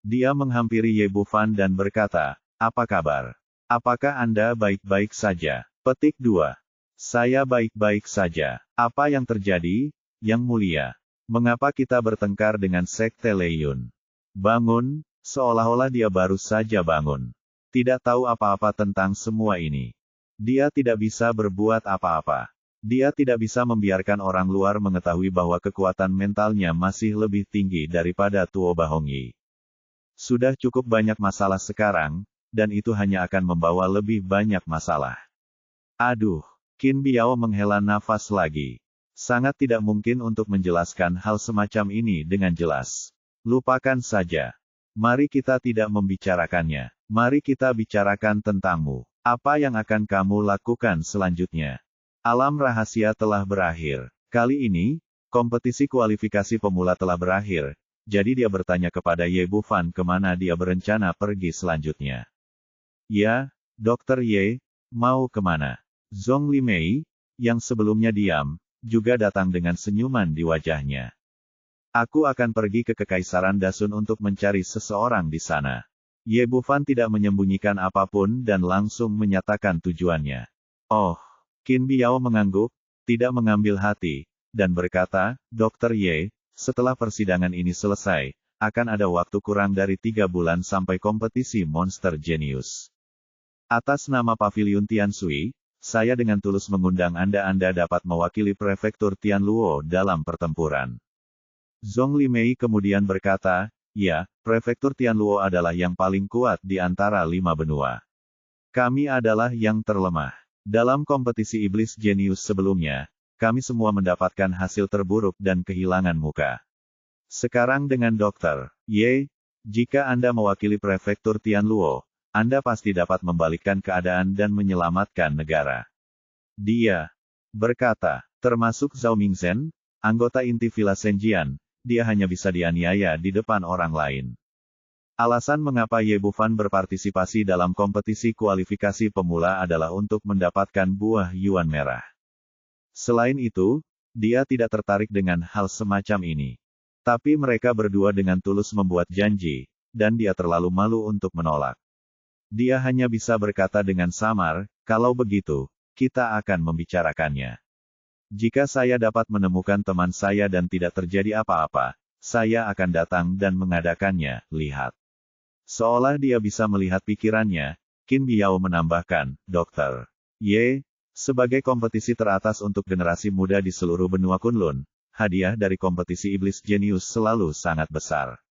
A: Dia menghampiri Ye Bufan dan berkata, apa kabar? Apakah Anda baik-baik saja? Petik 2. Saya baik-baik saja. Apa yang terjadi, Yang Mulia? Mengapa kita bertengkar dengan Sekte Leiyun? Bangun, seolah-olah dia baru saja bangun. Tidak tahu apa-apa tentang semua ini. Dia tidak bisa berbuat apa-apa. Dia tidak bisa membiarkan orang luar mengetahui bahwa kekuatan mentalnya masih lebih tinggi daripada Tuo Bahongyi. Sudah cukup banyak masalah sekarang, dan itu hanya akan membawa lebih banyak masalah. Aduh, Qin Biao menghela nafas lagi. Sangat tidak mungkin untuk menjelaskan hal semacam ini dengan jelas. Lupakan saja. Mari kita tidak membicarakannya. Mari kita bicarakan tentangmu. Apa yang akan kamu lakukan selanjutnya? Alam rahasia telah berakhir. Kali ini, kompetisi kualifikasi pemula telah berakhir, jadi dia bertanya kepada Ye Bufan kemana dia berencana pergi selanjutnya. Ya, Dr. Ye, mau kemana? Zhong Limei, yang sebelumnya diam, juga datang dengan senyuman di wajahnya. Aku akan pergi ke Kekaisaran Dasun untuk mencari seseorang di sana. Ye Bufan tidak menyembunyikan apapun dan langsung menyatakan tujuannya. Oh, Qin Biao mengangguk, tidak mengambil hati, dan berkata, Dr. Ye, setelah persidangan ini selesai, akan ada waktu kurang dari 3 bulan sampai kompetisi Monster Genius. Atas nama Pavilion Tianshui, saya dengan tulus mengundang Anda dapat mewakili Prefektur Tianluo dalam pertempuran. Zhong Limei kemudian berkata, ya, Prefektur Tianluo adalah yang paling kuat di antara 5 benua. Kami adalah yang terlemah. Dalam kompetisi Iblis Genius sebelumnya, kami semua mendapatkan hasil terburuk dan kehilangan muka. Sekarang dengan Dr. Ye, jika Anda mewakili Prefektur Tianluo, Anda pasti dapat membalikkan keadaan dan menyelamatkan negara. Dia berkata, termasuk Zhao Mingzhen, anggota inti Villa Senjian, dia hanya bisa dianiaya di depan orang lain. Alasan mengapa Ye Bufan berpartisipasi dalam kompetisi kualifikasi pemula adalah untuk mendapatkan buah Yuan merah. Selain itu, dia tidak tertarik dengan hal semacam ini. Tapi mereka berdua dengan tulus membuat janji, dan dia terlalu malu untuk menolak. Dia hanya bisa berkata dengan samar, kalau begitu, kita akan membicarakannya. Jika saya dapat menemukan teman saya dan tidak terjadi apa-apa, saya akan datang dan mengadakannya, lihat. Seolah dia bisa melihat pikirannya, Qin Biao menambahkan, Dr. Ye, sebagai kompetisi teratas untuk generasi muda di seluruh benua Kunlun, hadiah dari kompetisi Iblis Genius selalu sangat besar.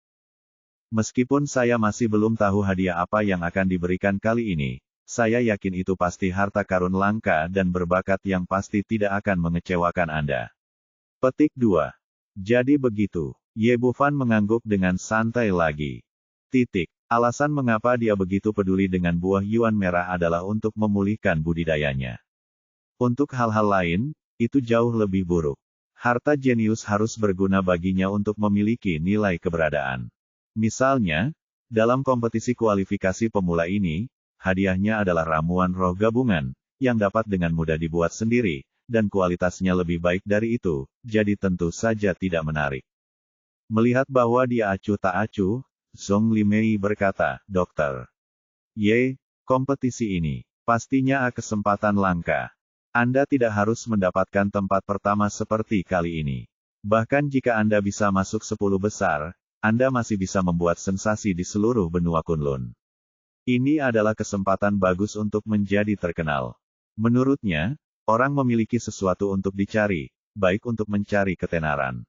A: Meskipun saya masih belum tahu hadiah apa yang akan diberikan kali ini, saya yakin itu pasti harta karun langka dan berbakat yang pasti tidak akan mengecewakan Anda. Petik 2. Jadi begitu. Ye Bufan mengangguk dengan santai lagi. Alasan mengapa dia begitu peduli dengan buah Yuan merah adalah untuk memulihkan budidayanya. Untuk hal-hal lain, itu jauh lebih buruk. Harta jenius harus berguna baginya untuk memiliki nilai keberadaan. Misalnya, dalam kompetisi kualifikasi pemula ini, hadiahnya adalah ramuan roh gabungan, yang dapat dengan mudah dibuat sendiri, dan kualitasnya lebih baik dari itu, jadi tentu saja tidak menarik. Melihat bahwa dia acuh tak acuh, Zhong Limei berkata, Dr. Ye, kompetisi ini, pastinya kesempatan langka. Anda tidak harus mendapatkan tempat pertama seperti kali ini. Bahkan jika Anda bisa masuk 10 besar, Anda masih bisa membuat sensasi di seluruh benua Kunlun. Ini adalah kesempatan bagus untuk menjadi terkenal. Menurutnya, orang memiliki sesuatu untuk dicari, baik untuk mencari ketenaran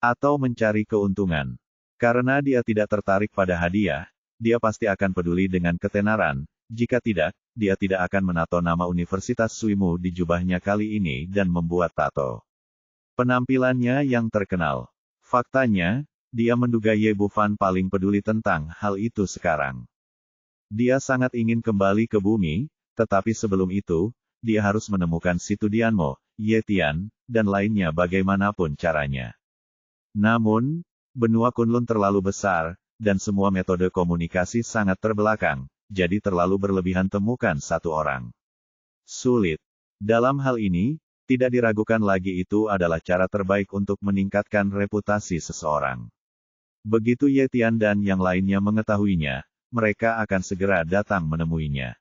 A: atau mencari keuntungan. Karena dia tidak tertarik pada hadiah, dia pasti akan peduli dengan ketenaran. Jika tidak, dia tidak akan menato nama Universitas Suimu di jubahnya kali ini dan membuat tato penampilannya yang terkenal. Faktanya, dia menduga Ye Bufan paling peduli tentang hal itu sekarang. Dia sangat ingin kembali ke bumi, tetapi sebelum itu, dia harus menemukan Situ Dianmo, Ye Tian, dan lainnya bagaimanapun caranya. Namun, benua Kunlun terlalu besar, dan semua metode komunikasi sangat terbelakang, jadi terlalu berlebihan temukan satu orang. Sulit. Dalam hal ini, tidak diragukan lagi itu adalah cara terbaik untuk meningkatkan reputasi seseorang. Begitu Ye Tian dan yang lainnya mengetahuinya, mereka akan segera datang menemuinya.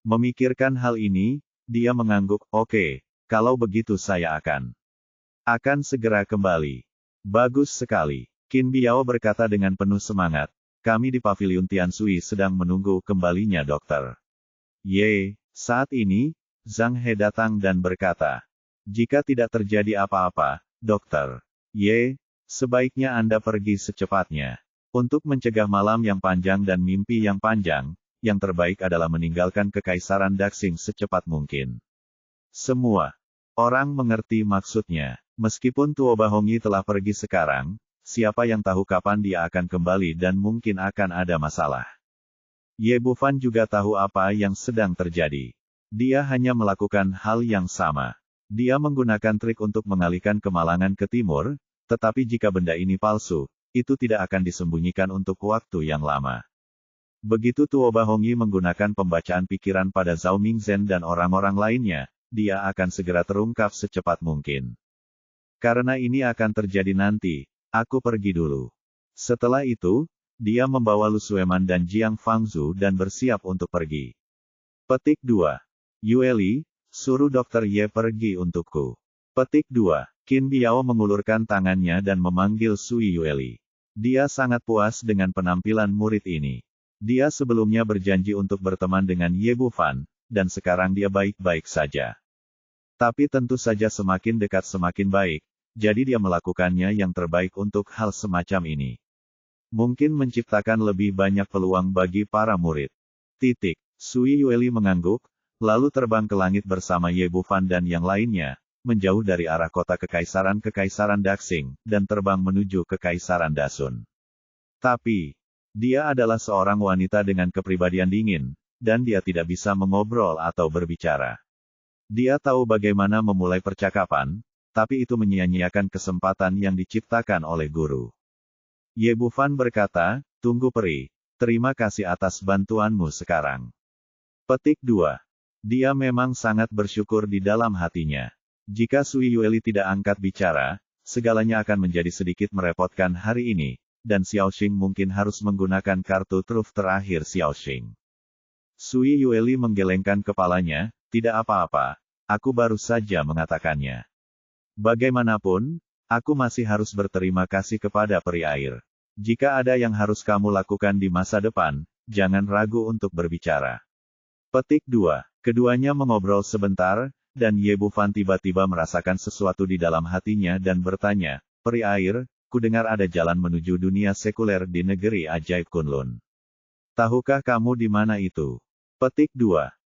A: Memikirkan hal ini, dia mengangguk, oke, kalau begitu saya akan segera kembali. Bagus sekali. Qin Biao berkata dengan penuh semangat. Kami di Paviliun Tianshui sedang menunggu kembalinya dokter. Ye, saat ini, Zhang He datang dan berkata. Jika tidak terjadi apa-apa, dokter. Ye, sebaiknya Anda pergi secepatnya. Untuk mencegah malam yang panjang dan mimpi yang panjang, yang terbaik adalah meninggalkan Kekaisaran Daxing secepat mungkin. Semua orang mengerti maksudnya. Meskipun Tuo Bahongi telah pergi sekarang, siapa yang tahu kapan dia akan kembali dan mungkin akan ada masalah. Ye Bufan juga tahu apa yang sedang terjadi. Dia hanya melakukan hal yang sama. Dia menggunakan trik untuk mengalihkan kemalangan ke timur, tetapi jika benda ini palsu, itu tidak akan disembunyikan untuk waktu yang lama. Begitu Tuo Bahongi menggunakan pembacaan pikiran pada Zhao Mingzhen dan orang-orang lainnya, dia akan segera terungkap secepat mungkin. Karena ini akan terjadi nanti, aku pergi dulu. Setelah itu, dia membawa Lu Sueman dan Jiang Fangzhu dan bersiap untuk pergi. Petik 2. Yue Li, suruh Dr. Ye pergi untukku. Petik 2. Qin Biao mengulurkan tangannya dan memanggil Sui Yue Li. Dia sangat puas dengan penampilan murid ini. Dia sebelumnya berjanji untuk berteman dengan Ye Bufan, dan sekarang dia baik-baik saja. Tapi tentu saja semakin dekat semakin baik, jadi dia melakukannya yang terbaik untuk hal semacam ini. Mungkin menciptakan lebih banyak peluang bagi para murid. Sui Yue Li mengangguk, lalu terbang ke langit bersama Ye Bufan dan yang lainnya, menjauh dari arah kota Kekaisaran Daxing, dan terbang menuju Kekaisaran Dasun. Tapi, dia adalah seorang wanita dengan kepribadian dingin, dan dia tidak bisa mengobrol atau berbicara. Dia tahu bagaimana memulai percakapan, tapi itu menyia-nyiakan kesempatan yang diciptakan oleh guru. Ye Bufan berkata, tunggu peri, terima kasih atas bantuanmu sekarang. Petik 2. Dia memang sangat bersyukur di dalam hatinya. Jika Sui Yue Li tidak angkat bicara, segalanya akan menjadi sedikit merepotkan hari ini, dan Xiaoxing mungkin harus menggunakan kartu truf terakhir Xiaoxing. Sui Yue Li menggelengkan kepalanya, tidak apa-apa, aku baru saja mengatakannya. Bagaimanapun, aku masih harus berterima kasih kepada peri air. Jika ada yang harus kamu lakukan di masa depan, jangan ragu untuk berbicara. Petik 2. Keduanya mengobrol sebentar, dan Ye Bufan tiba-tiba merasakan sesuatu di dalam hatinya dan bertanya, peri air, kudengar ada jalan menuju dunia sekuler di negeri ajaib Kunlun. Tahukah kamu di mana itu? Petik 2.